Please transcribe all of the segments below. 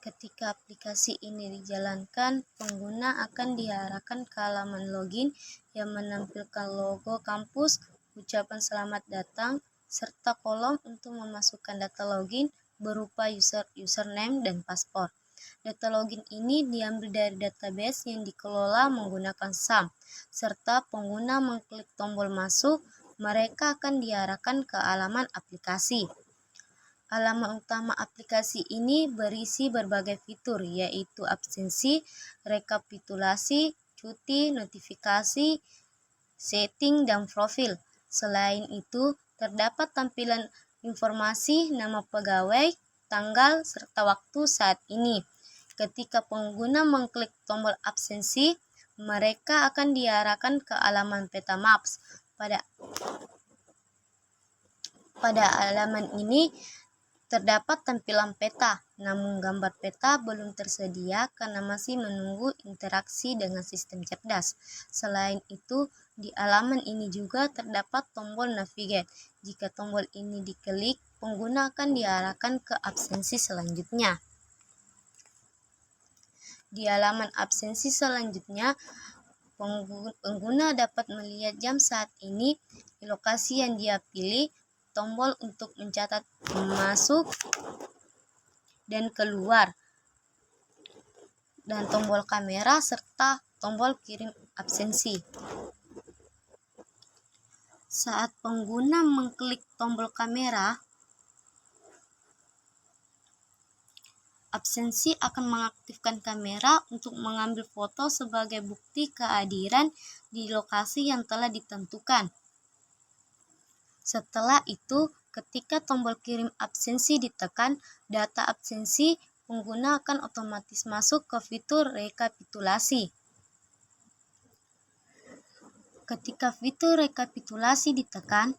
Ketika aplikasi ini dijalankan, pengguna akan diarahkan ke halaman login yang menampilkan logo kampus, ucapan selamat datang, serta kolom untuk memasukkan data login berupa username dan paspor. Data login ini diambil dari database yang dikelola menggunakan SAM, serta pengguna mengklik tombol masuk, mereka akan diarahkan ke halaman aplikasi. Halaman utama aplikasi ini berisi berbagai fitur, yaitu absensi, rekapitulasi, cuti, notifikasi, setting, dan profil. Selain itu, terdapat tampilan informasi nama pegawai, tanggal, serta waktu saat ini. Ketika pengguna mengklik tombol absensi, mereka akan diarahkan ke halaman peta maps. Pada halaman ini terdapat tampilan peta, namun gambar peta belum tersedia karena masih menunggu interaksi dengan sistem cerdas. Selain itu, di halaman ini juga terdapat tombol navigate. Jika tombol ini diklik, pengguna akan diarahkan ke absensi selanjutnya. Di halaman absensi selanjutnya, pengguna dapat melihat jam saat ini, lokasi yang dia pilih, tombol untuk mencatat masuk dan keluar, dan tombol kamera serta tombol kirim absensi. Saat pengguna mengklik tombol kamera, absensi akan mengaktifkan kamera untuk mengambil foto sebagai bukti kehadiran di lokasi yang telah ditentukan. Setelah itu, ketika tombol kirim absensi ditekan, data absensi pengguna akan otomatis masuk ke fitur rekapitulasi. Ketika fitur rekapitulasi ditekan,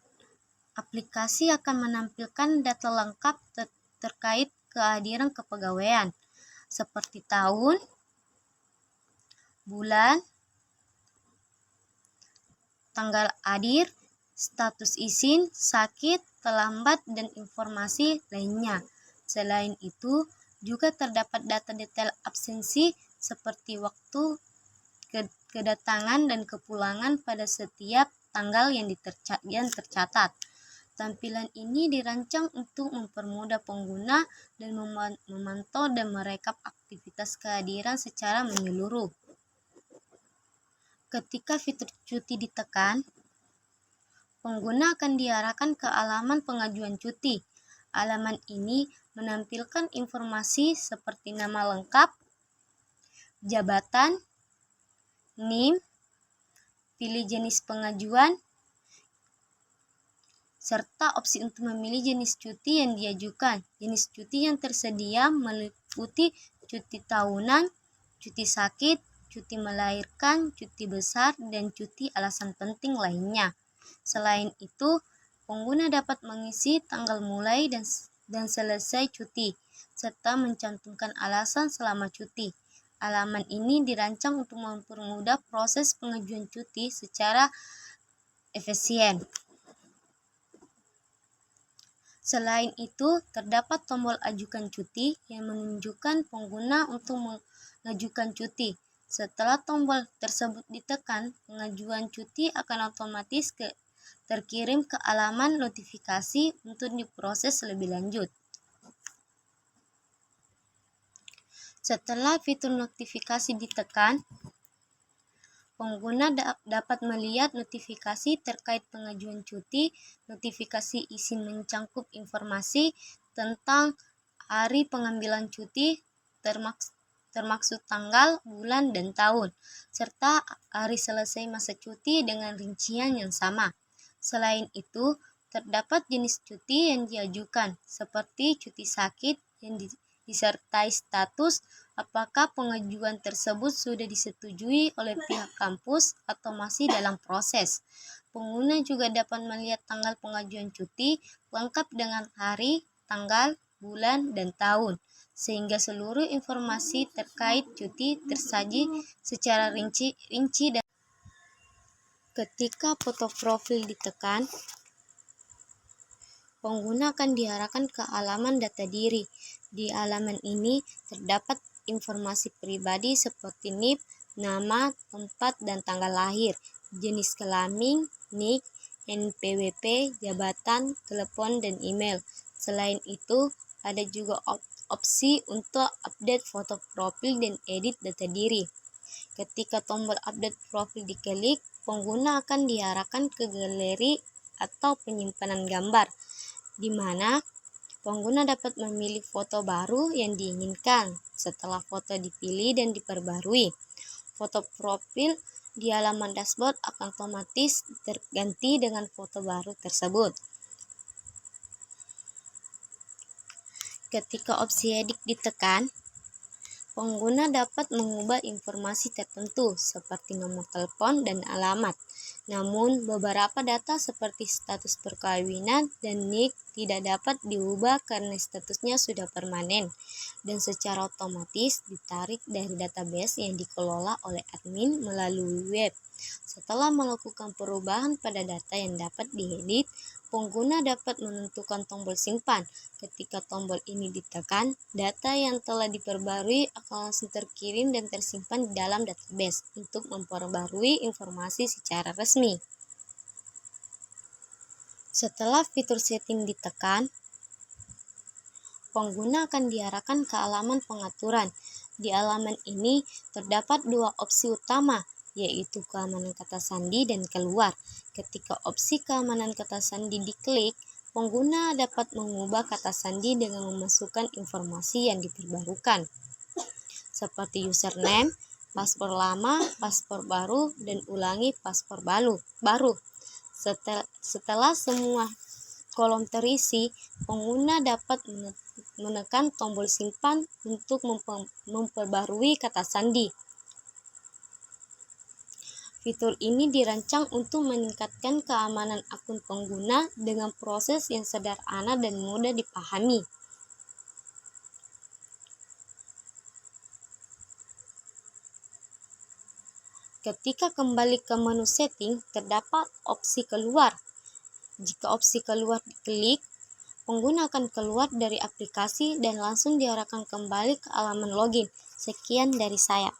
aplikasi akan menampilkan data lengkap terkait kehadiran kepegawaian, seperti tahun, bulan, tanggal hadir, status izin, sakit, terlambat, dan informasi lainnya. Selain itu, juga terdapat data detail absensi seperti waktu kedatangan dan kepulangan pada setiap tanggal yang tercatat. Tampilan ini dirancang untuk mempermudah pengguna dan memantau dan merekap aktivitas kehadiran secara menyeluruh. Ketika fitur cuti ditekan, pengguna akan diarahkan ke halaman pengajuan cuti. Halaman ini menampilkan informasi seperti nama lengkap, jabatan, NIM, pilih jenis pengajuan, serta opsi untuk memilih jenis cuti yang diajukan. Jenis cuti yang tersedia meliputi cuti tahunan, cuti sakit, cuti melahirkan, cuti besar, dan cuti alasan penting lainnya. Selain itu, pengguna dapat mengisi tanggal mulai dan selesai cuti, serta mencantumkan alasan selama cuti. Halaman ini dirancang untuk mempermudah proses pengajuan cuti secara efisien. Selain itu, terdapat tombol ajukan cuti yang menunjukkan pengguna untuk mengajukan cuti. Setelah tombol tersebut ditekan, pengajuan cuti akan otomatis terkirim ke halaman notifikasi untuk diproses lebih lanjut. Setelah fitur notifikasi ditekan, pengguna dapat melihat notifikasi terkait pengajuan cuti. Notifikasi izin mencangkup informasi tentang hari pengambilan cuti, termaksud tanggal, bulan, dan tahun, serta hari selesai masa cuti dengan rincian yang sama. Selain itu, terdapat jenis cuti yang diajukan, seperti cuti sakit yang disertai status apakah pengajuan tersebut sudah disetujui oleh pihak kampus atau masih dalam proses. Pengguna juga dapat melihat tanggal pengajuan cuti lengkap dengan hari, tanggal, bulan, dan tahun, sehingga seluruh informasi terkait cuti tersaji secara rinci dan ketika foto profil ditekan, pengguna akan diarahkan ke halaman data diri. Di halaman ini terdapat informasi pribadi seperti NIP, nama, tempat, dan tanggal lahir, jenis kelamin, NIK, NPWP, jabatan, telepon, dan email. Selain itu, ada juga opsi untuk update foto profil dan edit data diri. Ketika tombol update profil diklik, pengguna akan diarahkan ke galeri atau penyimpanan gambar, di mana pengguna dapat memilih foto baru yang diinginkan. Setelah foto dipilih dan diperbarui, foto profil di halaman dashboard akan otomatis terganti dengan foto baru tersebut. Ketika opsi edit ditekan, pengguna dapat mengubah informasi tertentu seperti nomor telepon dan alamat. Namun, beberapa data seperti status perkawinan dan NIK tidak dapat diubah karena statusnya sudah permanen dan secara otomatis ditarik dari database yang dikelola oleh admin melalui web. Setelah melakukan perubahan pada data yang dapat diedit, pengguna dapat menentukan tombol simpan. Ketika tombol ini ditekan, data yang telah diperbarui akan langsung terkirim dan tersimpan di dalam database untuk memperbarui informasi secara resmi. Setelah fitur setting ditekan, pengguna akan diarahkan ke halaman pengaturan. Di halaman ini terdapat dua opsi utama, yaitu keamanan kata sandi dan keluar. Ketika opsi keamanan kata sandi diklik, pengguna dapat mengubah kata sandi dengan memasukkan informasi yang diperbarukan, seperti username, paspor lama, paspor baru, dan ulangi paspor baru. Setelah semua kolom terisi, pengguna dapat menekan tombol simpan untuk memperbarui kata sandi. Fitur ini dirancang untuk meningkatkan keamanan akun pengguna dengan proses yang sederhana dan mudah dipahami. Ketika kembali ke menu setting, terdapat opsi keluar. Jika opsi keluar diklik, pengguna akan keluar dari aplikasi dan langsung diarahkan kembali ke halaman login. Sekian dari saya.